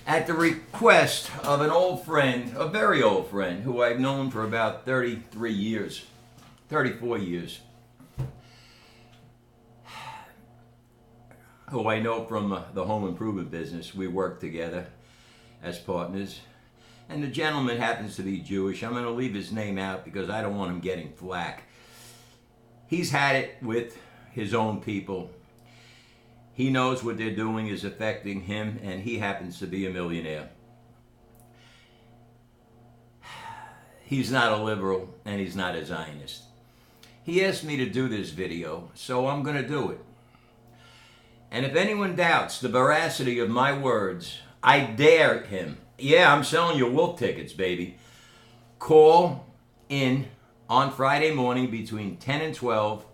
at the request of an old friend, a very old friend, who I've known for about 33 years, 34 years, who I know from the home improvement business. We work together as partners. And the gentleman happens to be Jewish. I'm going to leave his name out because I don't want him getting flack. He's had it with his own people. He knows what they're doing is affecting him, and he happens to be a millionaire. He's not a liberal, and he's not a Zionist. He asked me to do this video, so I'm going to do it. And if anyone doubts the veracity of my words, I dare him. Yeah, I'm selling you wolf tickets, baby. Call in on Friday morning between 10 and 12.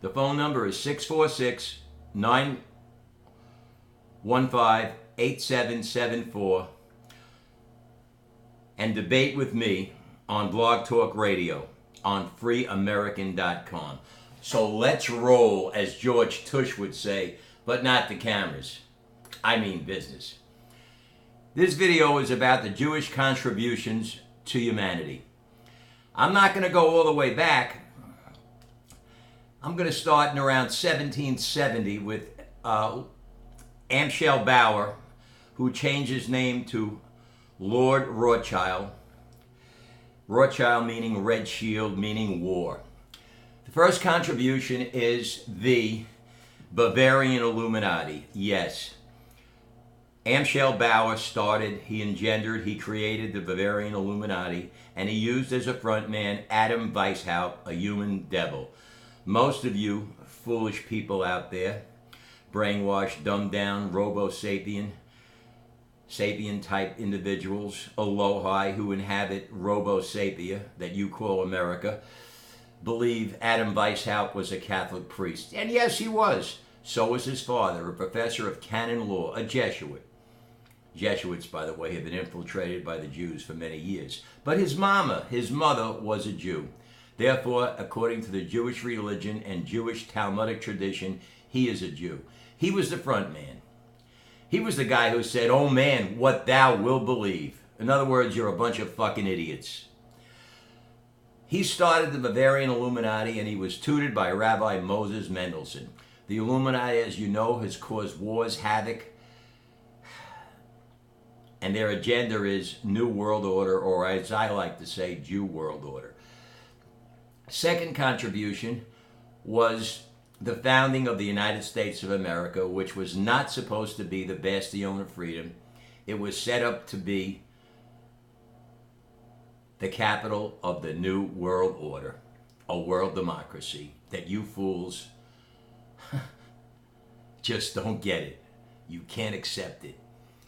The phone number is 646-915-8774. And debate with me on Blog Talk Radio on freeamerican.com. So let's roll, as George Tush would say, but not the cameras. I mean business. This video is about the Jewish contributions to humanity. I'm not going to go all the way back. I'm going to start in around 1770 with Amschel Bauer, who changed his name to Lord Rothschild. Rothschild meaning red shield, meaning war. The first contribution is the Bavarian Illuminati. Yes. Amschel Bauer started, he engendered, he created the Bavarian Illuminati, and he used as a front man Adam Weishaupt, a human devil. Most of you foolish people out there, brainwashed, dumbed down, robo-sapien, sapien-type individuals, Elohai, who inhabit robo-sapia, that you call America, believe Adam Weishaupt was a Catholic priest. And yes, he was. So was his father, a professor of canon law, a Jesuit. Jesuits, by the way, have been infiltrated by the Jews for many years. But his mother was a Jew. Therefore, according to the Jewish religion and Jewish Talmudic tradition, he is a Jew. He was the front man. He was the guy who said, "Oh man, what thou will believe." In other words, you're a bunch of fucking idiots. He started the Bavarian Illuminati, and he was tutored by Rabbi Moses Mendelssohn. The Illuminati, as you know, has caused wars, havoc, and their agenda is New World Order, or as I like to say, Jew World Order. Second contribution was the founding of the United States of America, which was not supposed to be the bastion of freedom. It was set up to be the capital of the New World Order, a world democracy that you fools just don't get it. You can't accept it.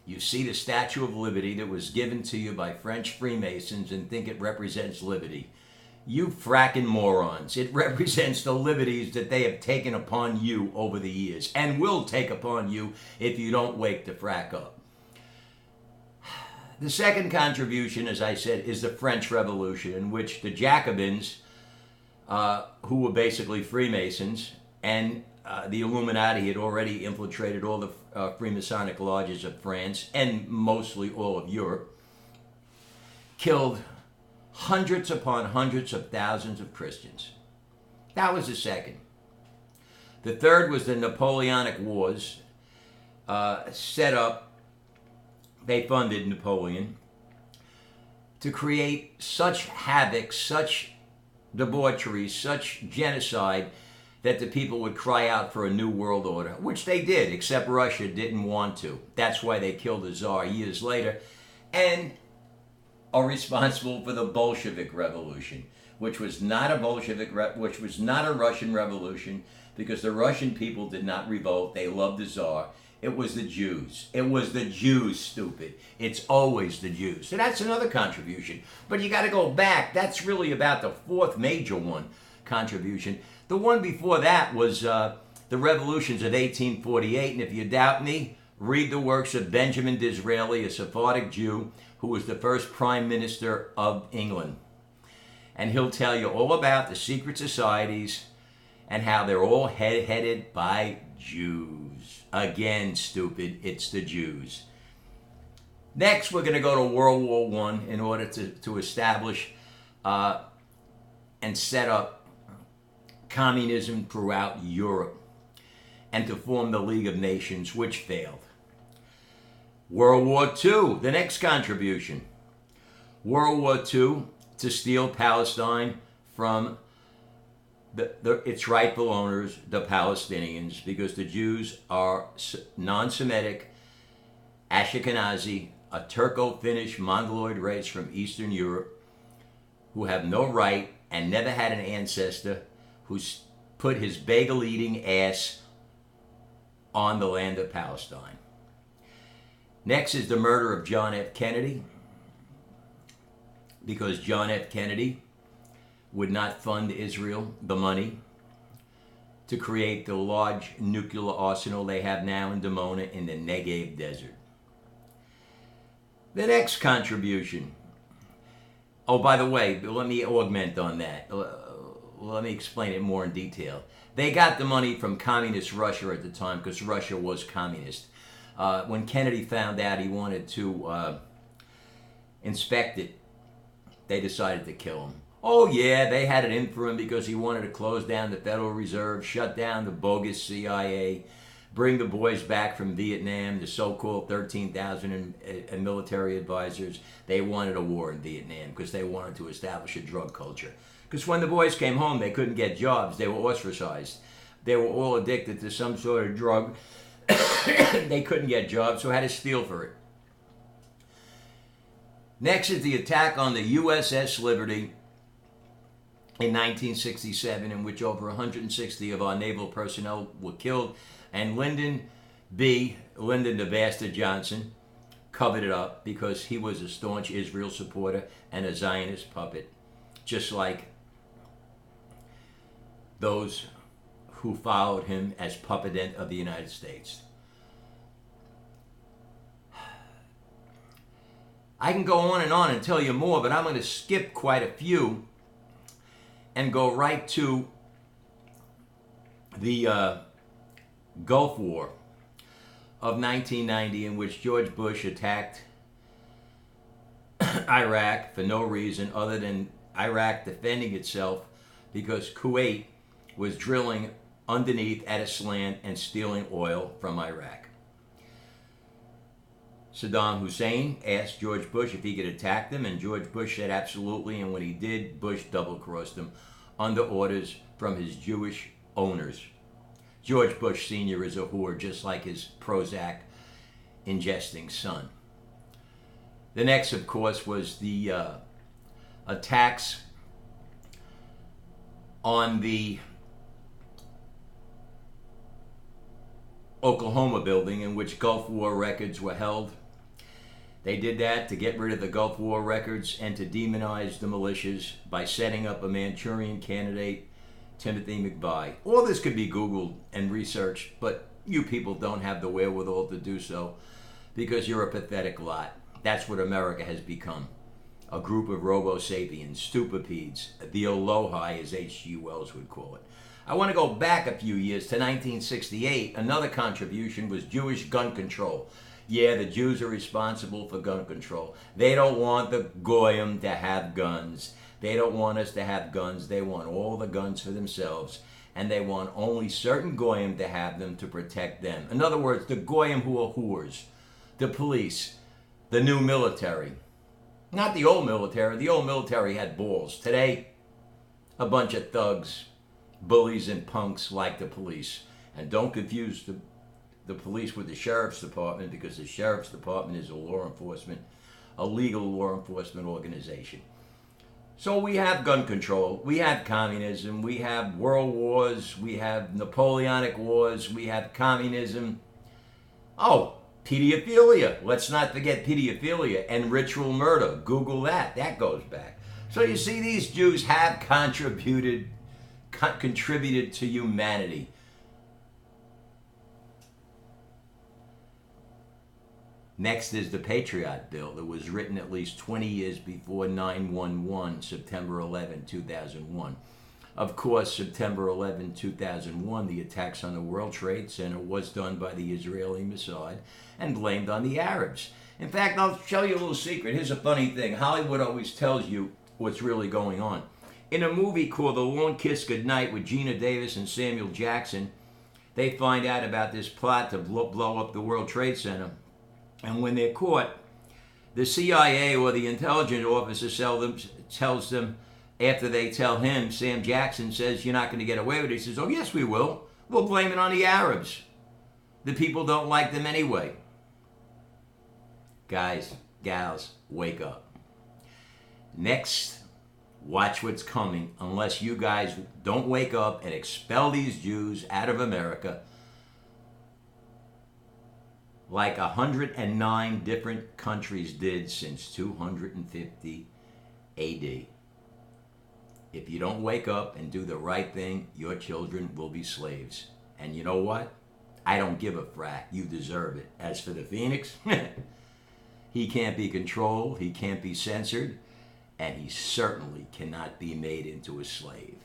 You see the Statue of Liberty that was given to you by French Freemasons and think it represents liberty. You fracking morons. It represents the liberties that they have taken upon you over the years and will take upon you if you don't wake the frack up. The second contribution, as I said, is the French Revolution, in which the Jacobins, who were basically Freemasons, and the Illuminati had already infiltrated all the Freemasonic lodges of France and mostly all of Europe, killed hundreds upon hundreds of thousands of Christians. That was the second. The third was the Napoleonic Wars, set up. They funded Napoleon to create such havoc, such debauchery, such genocide, that the people would cry out for a new world order, which they did, except Russia didn't want to. That's why they killed the Tsar years later, and are responsible for the Bolshevik Revolution, which was not a which was not a Russian revolution, because the Russian people did not revolt. They loved the Tsar. It was the Jews. It was the Jews, stupid. It's always the Jews. So that's another contribution. But you got to go back. That's really about the fourth major one contribution. The one before that was the revolutions of 1848. And if you doubt me, read the works of Benjamin Disraeli, a Sephardic Jew who was the first Prime Minister of England. And he'll tell you all about the secret societies and how they're all headed by Jews. Again, stupid, it's the Jews. Next, we're going to go to World War One in order to establish and set up communism throughout Europe and to form the League of Nations, which failed. World War II, the next contribution. World War II, to steal Palestine from its rightful owners, the Palestinians, because the Jews are non-Semitic, Ashkenazi, a Turco-Finnish Mongoloid race from Eastern Europe who have no right and never had an ancestor who put his bagel-eating ass on the land of Palestine. Next is the murder of John F. Kennedy, because John F. Kennedy would not fund Israel the money to create the large nuclear arsenal they have now in Dimona in the Negev desert. The next contribution. Oh, by the way, let me augment on that. Let me explain it more in detail. They got the money from communist Russia at the time because Russia was communist. When Kennedy found out he wanted to inspect it, they decided to kill him. Oh yeah, they had it in for him because he wanted to close down the Federal Reserve, shut down the bogus CIA, bring the boys back from Vietnam, the so-called 13,000 military advisors. They wanted a war in Vietnam because they wanted to establish a drug culture. Because when the boys came home, they couldn't get jobs. They were ostracized. They were all addicted to some sort of drug. They couldn't get jobs, so had to steal for it. Next is the attack on the USS Liberty in 1967, in which over 160 of our naval personnel were killed, and Lyndon the Bastard Johnson covered it up because he was a staunch Israel supporter and a Zionist puppet, just like those who followed him as puppet of the United States. I can go on and tell you more, but I'm going to skip quite a few and go right to the Gulf War of 1990, in which George Bush attacked Iraq for no reason other than Iraq defending itself because Kuwait was drilling underneath at a slant and stealing oil from Iraq. Saddam Hussein asked George Bush if he could attack them, and George Bush said absolutely, and when he did, Bush double-crossed him under orders from his Jewish owners. George Bush Sr. is a whore, just like his Prozac ingesting son. The next, of course, was the attacks on the Oklahoma building in which Gulf War records were held. They did that to get rid of the Gulf War records and to demonize the militias by setting up a Manchurian candidate, Timothy McVeigh. All this could be Googled and researched, but you people don't have the wherewithal to do so because you're a pathetic lot. That's what America has become. A group of robo-sapiens, stupipedes, the Aloha, as H.G. Wells would call it. I want to go back a few years to 1968. Another contribution was Jewish gun control. Yeah, the Jews are responsible for gun control. They don't want the Goyim to have guns. They don't want us to have guns. They want all the guns for themselves. And they want only certain Goyim to have them to protect them. In other words, the Goyim who are whores, the police, the new military. Not the old military. The old military had balls. Today, a bunch of thugs, bullies, and punks like the police. And don't confuse the police with the sheriff's department, because the sheriff's department is a legal law enforcement organization. So we have gun control, we have communism, we have world wars, we have Napoleonic wars, we have communism. Oh, pedophilia. Let's not forget pedophilia and ritual murder. Google that. That goes back. So you see, these Jews have contributed to humanity. Next is the Patriot Bill that was written at least 20 years before 9/11, September 11, 2001. Of course, September 11, 2001, the attacks on the World Trade Center was done by the Israeli Mossad and blamed on the Arabs. In fact, I'll show you a little secret. Here's a funny thing. Hollywood always tells you what's really going on. In a movie called The Long Kiss Goodnight with Gina Davis and Samuel Jackson, they find out about this plot to blow up the World Trade Center. And when they're caught, the CIA or the intelligence officer tells them, after they tell him, Sam Jackson says, you're not going to get away with it. He says, oh, yes, we will. We'll blame it on the Arabs. The people don't like them anyway. Guys, gals, wake up. Next, watch what's coming. Unless you guys don't wake up and expel these Jews out of America, like 109 different countries did since 250 AD. If you don't wake up and do the right thing, your children will be slaves. And you know what? I don't give a frack. You deserve it. As for the Phoenix, he can't be controlled, he can't be censored, and he certainly cannot be made into a slave.